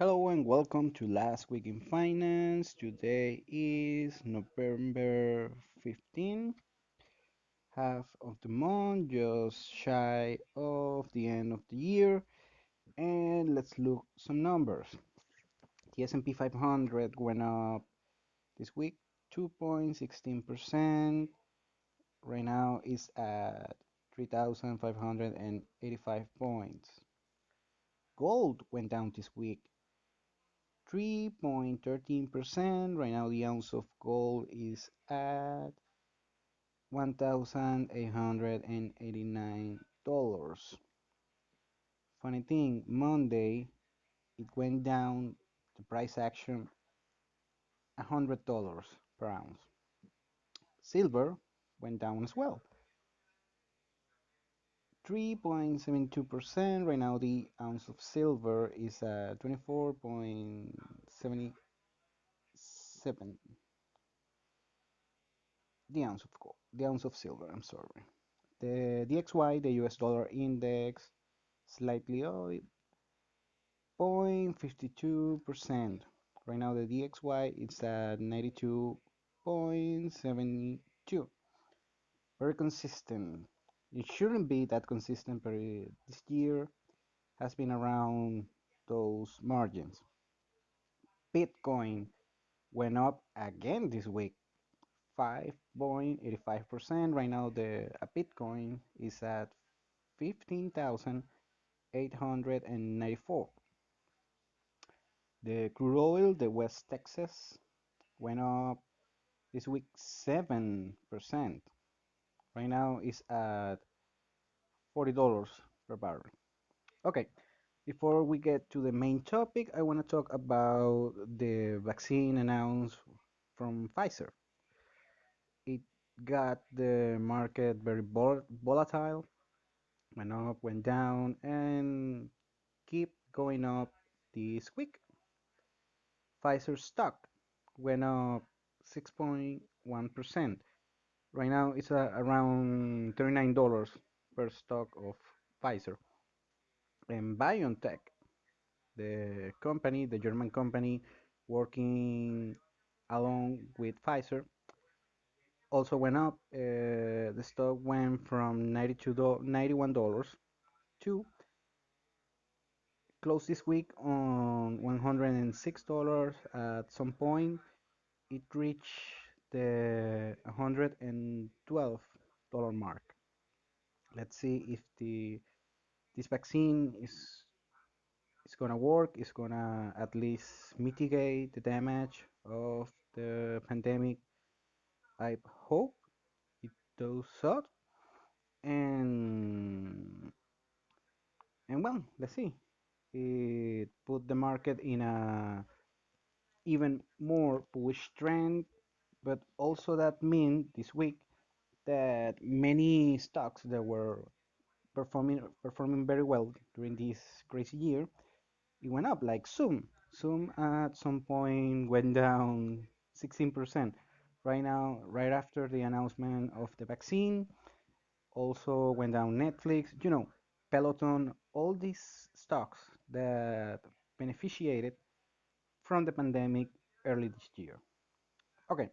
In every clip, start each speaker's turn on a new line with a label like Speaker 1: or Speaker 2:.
Speaker 1: Hello and welcome to Last Week in Finance. Today is November 15, half of the month, just shy of the end of the year. And let's look some numbers. The S&P 500 went up this week 2.16%. Right now it's at 3,585 points. Gold went down this week 3.13%. Right now, the ounce of gold is at $1,889. Funny thing, Monday it went down the price action $100 per ounce. Silver went down as well 3.72%. Right now, the ounce of silver is at 24.77. The ounce of silver, I'm sorry. The DXY, the US dollar index, slightly up 0.52%. Right now the DXY is at 92.72. Very consistent. It shouldn't be that consistent, but this year has been around those margins. Bitcoin went up again this week, 5.85%. Right now the a Bitcoin is at 15,894. The crude oil, the West Texas, went up this week 7%. Right now it's at $40 per barrel. Okay, before we get to the main topic, I want to talk about the vaccine announced from Pfizer. It got the market very volatile, went up, went down, and keep going up this week. Pfizer stock went up 6.1%. Right now it's around $39 per stock of Pfizer. And BioNTech, the company, the German company working along with Pfizer, also went up. The stock went from $91 to close this week on $106. At some point, it reached the $112 mark. Let's see if the this vaccine is gonna work, is gonna at least mitigate the damage of the pandemic. I hope it does so. And well, let's see. It put the market in a even more bullish trend, but also that mean this week that many stocks that were performing very well during this crazy year, it went up like Zoom. Zoom at some point went down 16%. Right now, right after the announcement of the vaccine, also went down Netflix, Peloton, all these stocks that beneficiated from the pandemic early this year. Okay,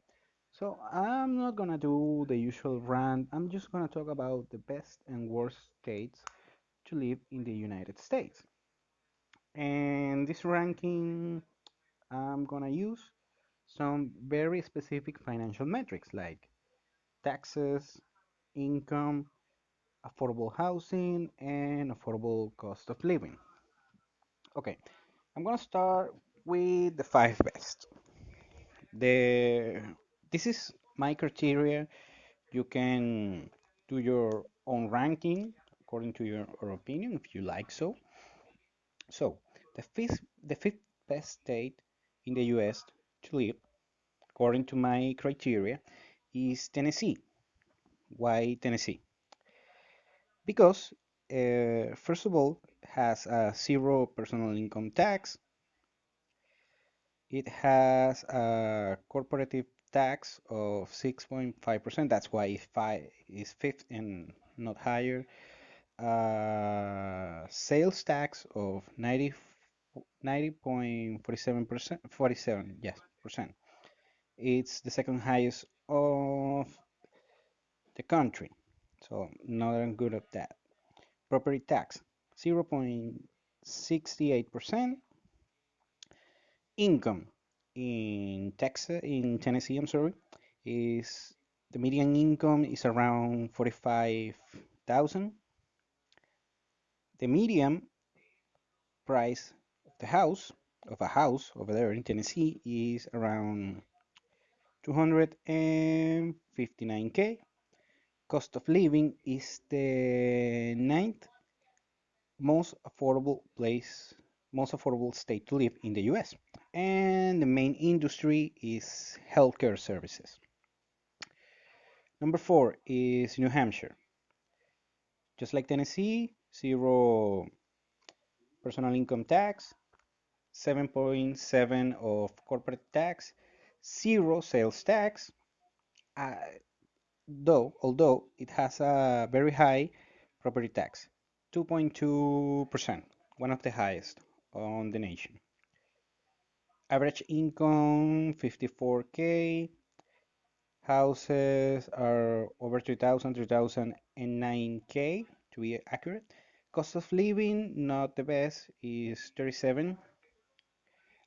Speaker 1: so I'm not gonna do the usual rant. I'm just gonna talk about the best and worst states to live in the United States. And this ranking, I'm gonna use some very specific financial metrics like taxes, income, affordable housing, and affordable cost of living. Okay, I'm gonna start with the five best. The This is my criteria. You can do your own ranking according to your opinion if you like so. So the fifth best state in the US to live, according to my criteria, is Tennessee. Why Tennessee? Because first of all, has a zero personal income tax. It has a corporative tax of 6.5%. That's why it's fifth and not higher. Sales tax of 90.47%, 47, yes, percent. It's the second highest of the country. So not good at that. Property tax 0.68%. Income in Texas, in Tennessee, I'm sorry, is the median income is around 45,000. The median price of the house of a house over there in Tennessee is around 259K. Cost of living is the ninth most affordable place, most affordable state to live in the US. And the main industry is healthcare services. Number four is New Hampshire. Just like Tennessee, zero personal income tax, 7.7 of corporate tax, zero sales tax, uh, although it has a very high property tax, 2.2%, one of the highest on the nation. Average income 54K. Houses are over 3,000, 3,009K to be accurate. Cost of living, not the best, is 37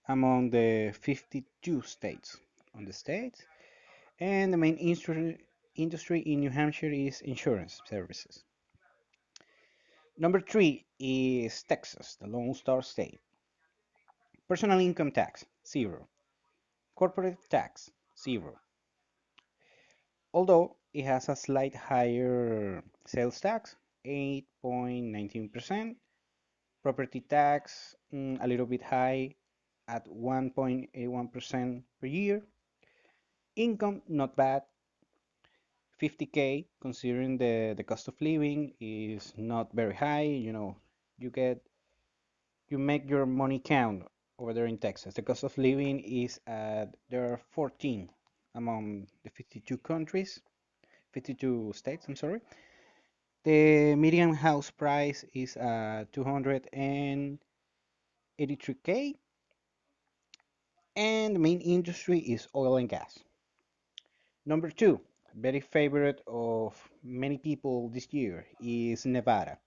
Speaker 1: among the 52 states on the state. And the main industry in New Hampshire is insurance services. Number three is Texas, the Lone Star State. Personal income tax, zero. Corporate tax, zero. Although it has a slight higher sales tax, 8.19%. Property tax, a little bit high at 1.81% per year. Income, not bad, 50K, considering the cost of living is not very high. You get you make your money count over there in Texas. The cost of living is at there are 14 among the 52 countries, 52 states, I'm sorry. The median house price is 283K, and the main industry is oil and gas. Number two, very favorite of many people this year is Nevada.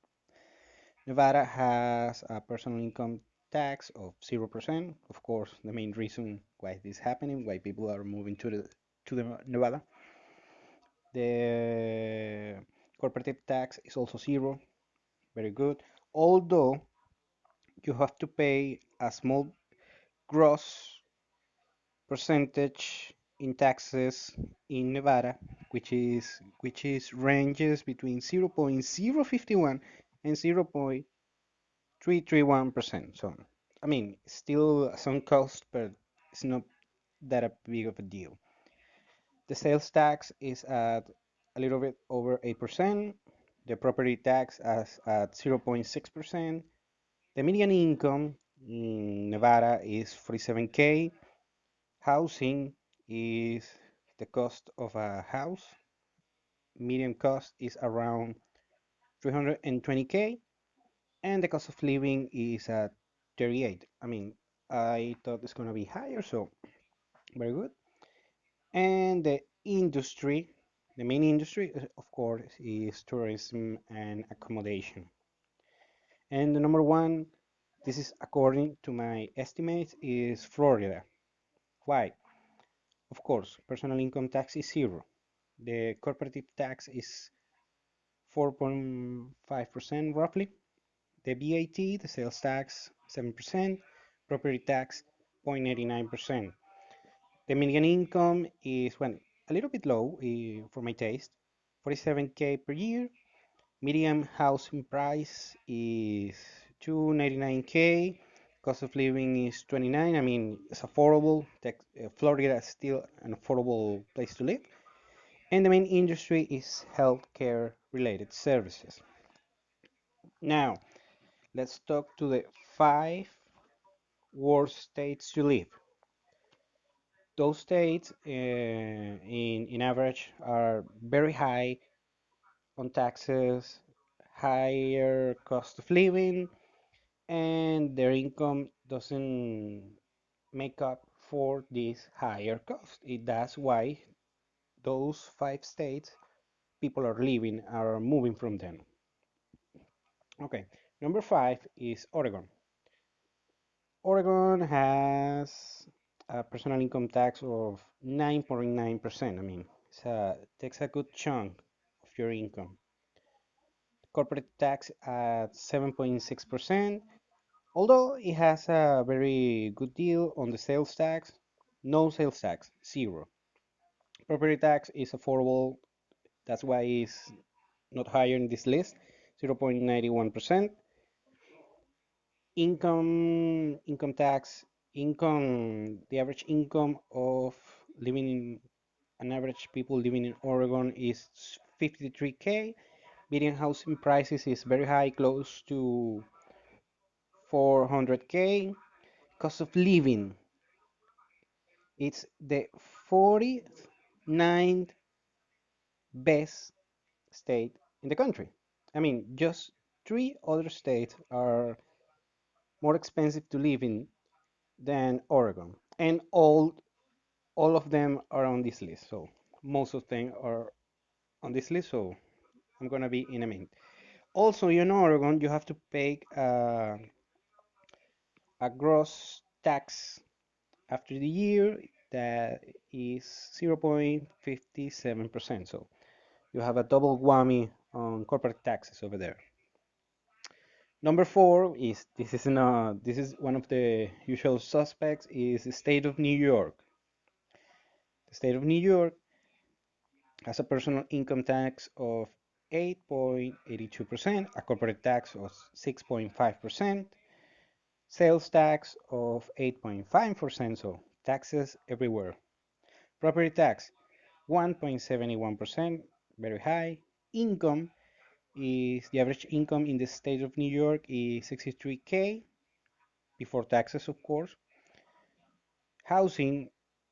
Speaker 1: Nevada has a personal income tax of 0%. Of course, the main reason why this is happening, why people are moving to the Nevada. The corporate tax is also zero, very good. Although you have to pay a small gross percentage in taxes in Nevada, which is ranges between 0.051 and 0.331%. So, I mean, still some cost, but it's not that a big of a deal. The sales tax is at a little bit over 8%. The property tax is at 0.6%. The median income in Nevada is 47K. Housing is the cost of a house. Median cost is around 320K, and the cost of living is at 38. I mean, I thought it's gonna be higher, so very good. And the main industry, of course, is tourism and accommodation. And the number one, this is according to my estimates, is Florida. Why? Of course, personal income tax is zero. The corporative tax is 4.5% roughly. The VAT, the sales tax, 7%. Property tax, 0.89%. The median income is, well, a little bit low for my taste, 47K per year. Median housing price is 299K. Cost of living is 29. I mean, it's affordable. Florida is still an affordable place to live. And the main industry is healthcare related services. Now, let's talk to the five worst states to live. Those states, in average, are very high on taxes, higher cost of living, and their income doesn't make up for this higher cost. That's why those 5 states people are leaving, are moving from them. Okay, number 5 is Oregon. Oregon has a personal income tax of 9.9%. I mean, it takes a good chunk of your income. Corporate tax at 7.6%, although it has a very good deal on the sales tax. No sales tax, zero. Property tax is affordable, that's why it's not higher in this list, 0.91%. Income tax, the average income of living in an average people living in Oregon is 53K. Median housing prices is very high, close to 400K. Cost of living, it's the 49th best state in the country. I mean, just 3 other states are more expensive to live in than Oregon, and all of them are on this list. So most of them are on this list. So I'm gonna be in a minute. Also, you know, Oregon, you have to pay a gross tax after the year that is 0.57%. So you have a double whammy on corporate taxes over there. Number 4 is this is one of the usual suspects is the state of New York. The state of New York has a personal income tax of 8.82%, a corporate tax of 6.5%, sales tax of 8.5%, so taxes everywhere. Property tax 1.71%, very high. Income is the average income in the state of New York is 63K before taxes, of course. Housing,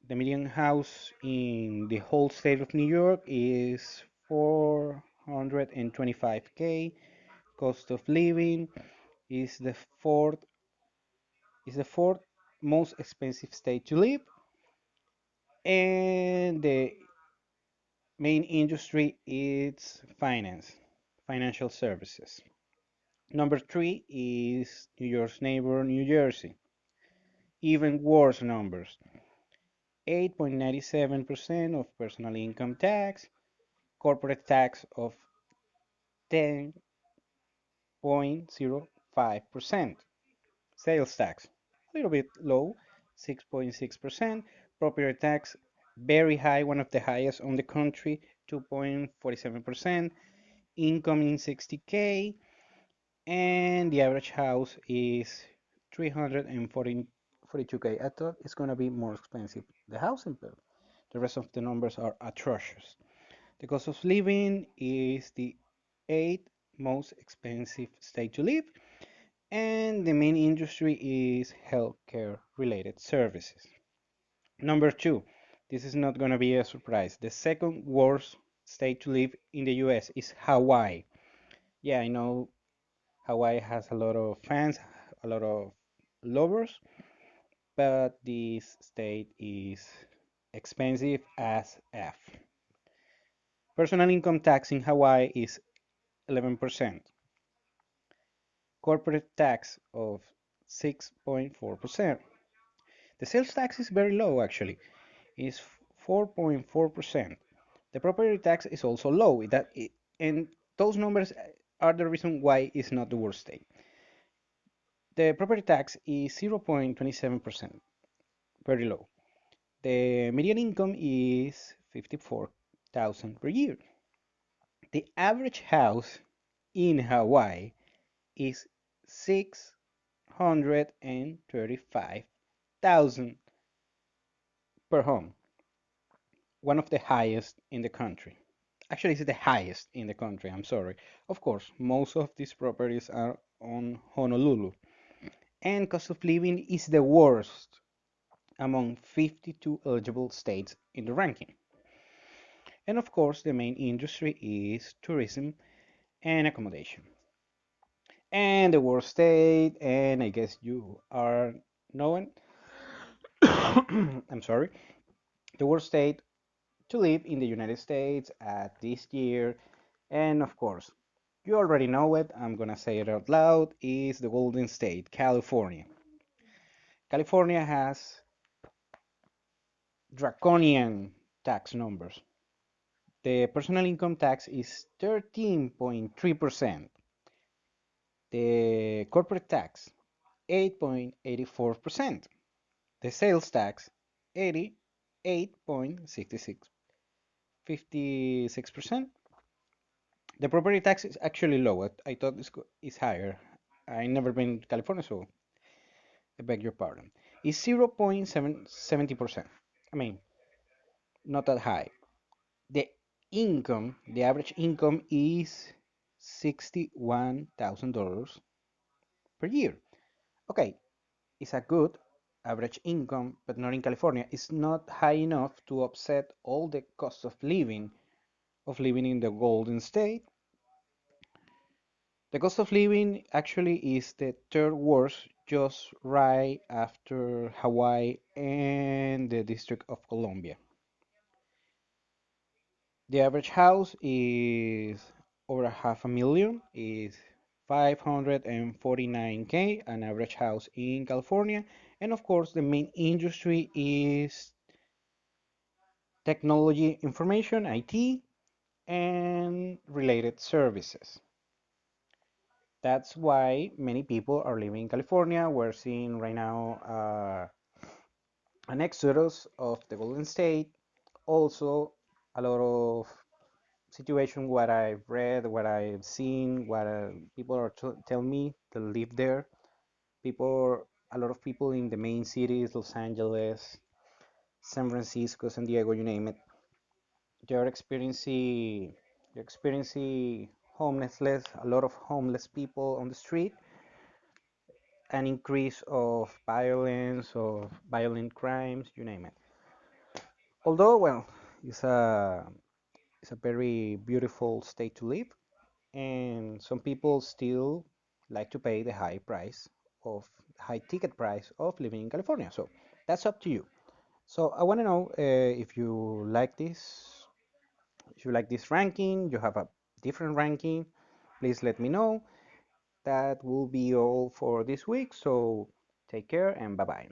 Speaker 1: the median house in the whole state of New York is 425K. Cost of living is the fourth most expensive state to live, and the main industry is financial services. Number 3 is New York's neighbor, New Jersey. Even worse numbers. 8.97% of personal income tax, corporate tax of 10.05%, sales tax a little bit low, 6.6%, property tax very high, one of the highest on the country, 2.47%, income in 60K, and the average house is 342K. I thought it's gonna be more expensive, the housing bill. The rest of the numbers are atrocious. The cost of living is the eighth most expensive state to live, and the main industry is healthcare related services. Number 2, this is not going to be a surprise. The second worst state to live in the US is Hawaii. Yeah, I know Hawaii has a lot of fans, a lot of lovers, but this state is expensive as F. Personal income tax in Hawaii is 11%. Corporate tax of 6.4%. The sales tax is very low actually, it's 4.4%. The property tax is also low, and those numbers are the reason why it's not the worst state. The property tax is 0.27%, very low. The median income is 54,000 per year. The average house in Hawaii is 635,000 per home, one of the highest in the country. Actually, it's the highest in the country, I'm sorry. Of course, most of these properties are on Honolulu. And cost of living is the worst among 52 eligible states in the ranking. And of course, the main industry is tourism and accommodation. And the worst state, and I guess you are knowing, I'm sorry, the worst state to live in the United States at this year, and of course, you already know it, I'm gonna say it out loud, is the Golden State, California. California has draconian tax numbers. The personal income tax is 13.3%. The corporate tax, 8.84%. The sales tax, 88.56%. The property tax is actually low. I thought it's higher. I never been to California, so I beg your pardon. It's 0.70%. I mean, not that high. The the average income is $61,000 per year. Okay, it's a good average income, but not in California. It's not high enough to offset all the cost of living in the Golden State. The cost of living actually is the third worst, just right after Hawaii and the District of Columbia. The average house is over a half a million, is 549K, an average house in California. And of course, the main industry is technology information, IT, and related services. That's why many people are living in California. We're seeing right now an exodus of the Golden State. Also, a lot of situation what I've read, what I've seen, what people are tell me to live there. People, a lot of people in the main cities, Los Angeles, San Francisco, San Diego, you name it, they're experiencing homelessness, a lot of homeless people on the street, an increase of violence, of violent crimes, you name it. Although, well, it's a it's a very beautiful state to live, and some people still like to pay the high ticket price of living in California. So that's up to you. So I want to know if you like this, if you like this ranking, you have a different ranking, please let me know. That will be all for this week. So take care and bye bye.